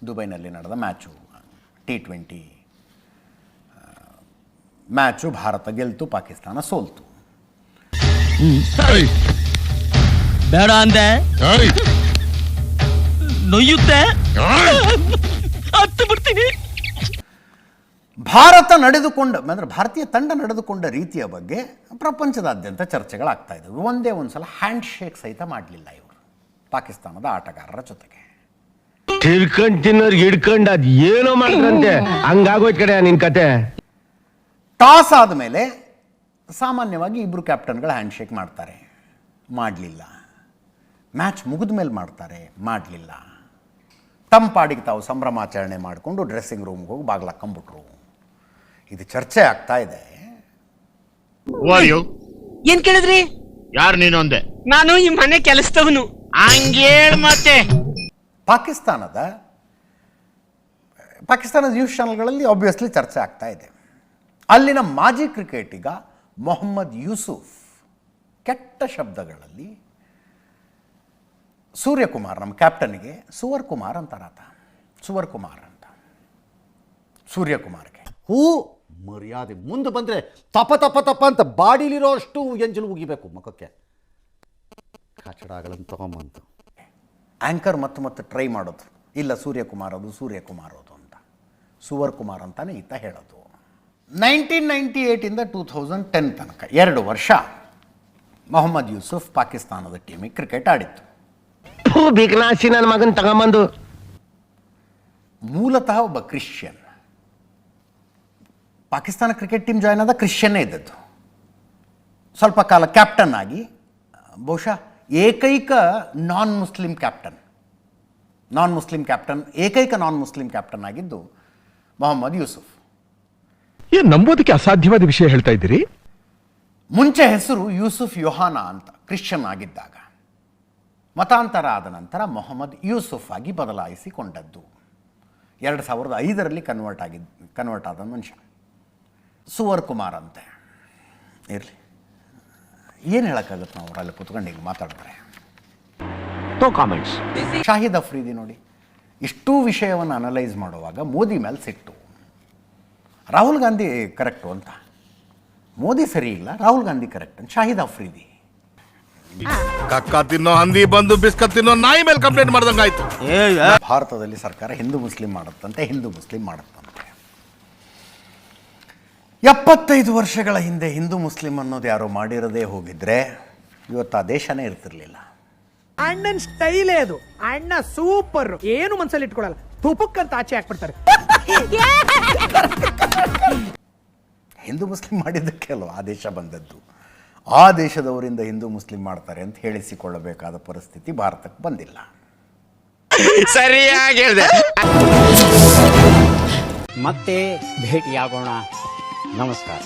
ದುಬೈನಲ್ಲಿ ನಡೆದ match T20 match. Bharat ಗೆಲ್ತು, ಪಾಕಿಸ್ತಾನ ಸೋಲ್ತು. ಬೇಡ ಅಂದೆ ನೊಯ್ಯುತ್ತೆ ಬಿಡ್ತೀನಿ. ಭಾರತ ನಡೆದುಕೊಂಡ ಅಂದರೆ ಭಾರತೀಯ ತಂಡ ನಡೆದುಕೊಂಡ ರೀತಿಯ ಬಗ್ಗೆ ಪ್ರಪಂಚದಾದ್ಯಂತ ಚರ್ಚೆಗಳಾಗ್ತಾ ಇದ್ದವು. ಒಂದೇ ಒಂದು ಸಲ ಹ್ಯಾಂಡ್ ಶೇಕ್ ಸಹಿತ ಮಾಡಲಿಲ್ಲ ಇವರು ಪಾಕಿಸ್ತಾನದ ಆಟಗಾರರ ಜೊತೆಗೆ. ತಿರ್ಕೊಂಡ್ ತಿನ್ನೋರ್ಗೆ ಹಿಡ್ಕೊಂಡು ಅದು ಏನೋ ಮಾಡಿದ್ರಂತೆ, ಹಂಗಾಗೋಯ್ತು ಕಡೆ ನಿನ್ ಕತೆ. ಟಾಸ್ ಆದಮೇಲೆ ಸಾಮಾನ್ಯವಾಗಿ ಇಬ್ಬರು ಕ್ಯಾಪ್ಟನ್ಗಳು ಹ್ಯಾಂಡ್ ಶೇಕ್ ಮಾಡ್ತಾರೆ, ಮಾಡಲಿಲ್ಲ. ಮ್ಯಾಚ್ ಮುಗಿದ ಮೇಲೆ ಮಾಡ್ತಾರೆ, ಮಾಡಲಿಲ್ಲ. ತಮ್ಮ ಪಾಡಿಗೆ ತಾವು ಸಂಭ್ರಮಾಚರಣೆ ಮಾಡಿಕೊಂಡು ಡ್ರೆಸ್ಸಿಂಗ್ ರೂಮ್ಗೆ ಹೋಗಿ ಬಾಗ್ಲಾಕೊಂಡ್ಬಿಟ್ರು. ಇದು ಚರ್ಚೆ ಆಗ್ತಾ ಇದೆ. ಏನ್ ಕೇಳಿದ್ರಿ? ಯಾರು ನೀನು ಅಂದೆ? ನಾನು ಈ ಮನೆ ಕೆಲಸದವನು. ಹಂಗೇಳ್ ಮತ್ತೆ ಪಾಕಿಸ್ತಾನದ ನ್ಯೂಸ್ ಚಾನಲ್ಗಳಲ್ಲಿ ಆಬ್ವಿಯಸ್ಲಿ ಚರ್ಚೆ ಆಗ್ತಾ ಇದೆ. ಅಲ್ಲಿನ ಮಾಜಿ ಕ್ರಿಕೆಟಿಗ ಮೊಹಮ್ಮದ್ ಯೂಸುಫ್ ಕೆಟ್ಟ ಶಬ್ದಗಳಲ್ಲಿ ಸೂರ್ಯಕುಮಾರ್, ನಮ್ಮ ಕ್ಯಾಪ್ಟನ್ಗೆ ಸುವರ್ ಕುಮಾರ್ ಅಂತಾರಾತ, ಸುವರ್ ಕುಮಾರ್ ಅಂತ. ಸೂರ್ಯಕುಮಾರ್ಗೆ ಮರ್ಯಾದೆ ಮುಂದೆ ಬಂದರೆ ತಪ ತಪ ತಪ ಅಂತ ಬಾಡಿಲಿರೋ ಅಷ್ಟು ಎಂಜಲು ಉಗಿಬೇಕು ಮುಖಕ್ಕೆ. ಕಚಡಗಳನ್ನು ತಗೊಂಬಂತು ಆ್ಯಂಕರ್ ಮತ್ತೆ ಟ್ರೈ ಮಾಡೋದು, ಇಲ್ಲ ಸೂರ್ಯಕುಮಾರ್ ಅದು ಅಂತ. ಸುವರ್ ಕುಮಾರ್ ಅಂತಾನೆ ಈತ ಹೇಳೋದು. 1998 2010 ತನಕ 2 ವರ್ಷ ಮೊಹಮ್ಮದ್ ಯೂಸುಫ್ ಪಾಕಿಸ್ತಾನದ ಟೀಮಿಗೆ ಕ್ರಿಕೆಟ್ ಆಡಿತ್ತು. ಬಿಗ್ನಾಸಿ ನನ್ನ ಮಗನ್ ತಗೊಂಬಂದು. ಮೂಲತಃ ಒಬ್ಬ Christian. Pakistan cricket team join ಆದ ಕ್ರಿಶ್ಚಿಯನ್ನೇ ಇದ್ದದ್ದು. ಸ್ವಲ್ಪ ಕಾಲ ಕ್ಯಾಪ್ಟನ್ ಆಗಿ, ಬಹುಶಃ ಏಕೈಕ ನಾನ್ ಮುಸ್ಲಿಂ ಕ್ಯಾಪ್ಟನ್ ಆಗಿದ್ದು ಮೊಹಮ್ಮದ್ ಯೂಸುಫ್. ನಂಬೋದಕ್ಕೆ ಅಸಾಧ್ಯವಾದ ವಿಷಯ ಹೇಳ್ತಾ ಇದ್ದೀರಿ. ಮುಂಚೆ ಹೆಸರು ಯೂಸುಫ್ ಯೋಹಾನ ಅಂತ ಕ್ರಿಶ್ಚಿಯನ್ ಆಗಿದ್ದಾಗ, ಮತಾಂತರ ಆದ ನಂತರ ಮೊಹಮ್ಮದ್ ಯೂಸುಫ್ ಆಗಿ ಬದಲಾಯಿಸಿಕೊಂಡದ್ದು. 2005ರಲ್ಲಿ ಕನ್ವರ್ಟ್ ಆದ ಮನುಷ್ಯ. ಸುವರ್ ಕುಮಾರ್ ಅಂತೆ. ಇರಲಿ, ಏನು ಹೇಳೋಕ್ಕಾಗುತ್ತೆ ನಾವು ಅವರಲ್ಲಿ ಕೂತ್ಕೊಂಡು ಹಿಂಗೆ ಮಾತಾಡ್ತಾರೆ. ಶಾಹಿದ್ ಅಫ್ರಿದಿ ನೋಡಿ, ಇಷ್ಟೂ ವಿಷಯವನ್ನು ಅನಲೈಸ್ ಮಾಡುವಾಗ ಮೋದಿ ಮೇಲೆ ಸಿಟ್ಟು. ರಾಹುಲ್ ಗಾಂಧಿ ಕರೆಕ್ಟು ಅಂತ, ಮೋದಿ ಸರಿ ಇಲ್ಲ, ರಾಹುಲ್ ಗಾಂಧಿ ಕರೆಕ್ಟ್ ಅಂತ ಶಾಹಿದ್ ಅಫ್ರಿದಿ. ಕಕ್ಕ ತಿನ್ನೋ ಹಂದಿ ಬಂದು ಬಿಸ್ಕತ್ ತಿನ್ನೋ ನಾಯಿ ಮೇಲೆ ಕಂಪ್ಲೇಂಟ್ ಮಾಡ್ದಂಗಾಯ್ತು. ಭಾರತದಲ್ಲಿ ಸರ್ಕಾರ ಹಿಂದೂ ಮುಸ್ಲಿಂ ಮಾಡುತ್ತಂತೆ. 75 ವರ್ಷಗಳ ಹಿಂದೆ ಹಿಂದೂ ಮುಸ್ಲಿಂ ಅನ್ನೋದು ಯಾರೋ ಮಾಡಿರದೇ ಹೋಗಿದ್ರೆ ಇವತ್ತು ಆ ದೇಶನೇ ಇರ್ತಿರ್ಲಿಲ್ಲ. ಅಣ್ಣನ ಸ್ಟೈಲೇ ಅದು. ಅಣ್ಣ ಸೂಪರ್, ಏನು ಮನಸ್ಸಲ್ಲಿ ಇಟ್ಕೊಳ್ಳಲ್ಲ, ತುಪಕ್ಕಂತ ಆಚೆ ಹಾಕ್ಬಿಡ್ತಾರೆ. ಹಿಂದೂ ಮುಸ್ಲಿಂ ಮಾಡಿದ್ದಕ್ಕೆ ಅಲ್ವ ಆ ದೇಶ ಬಂದದ್ದು. ಆ ದೇಶದವರಿಂದ ಹಿಂದೂ ಮುಸ್ಲಿಂ ಮಾಡ್ತಾರೆ ಅಂತ ಹೇಳಿಸಿಕೊಳ್ಳಬೇಕಾದ ಪರಿಸ್ಥಿತಿ ಭಾರತಕ್ಕೆ ಬಂದಿಲ್ಲ. ಸರಿಯಾಗಿ ಹೇಳಿದೆ. ಮತ್ತೆ ಭೇಟಿಯಾಗೋಣ. ನಮಸ್ಕಾರ.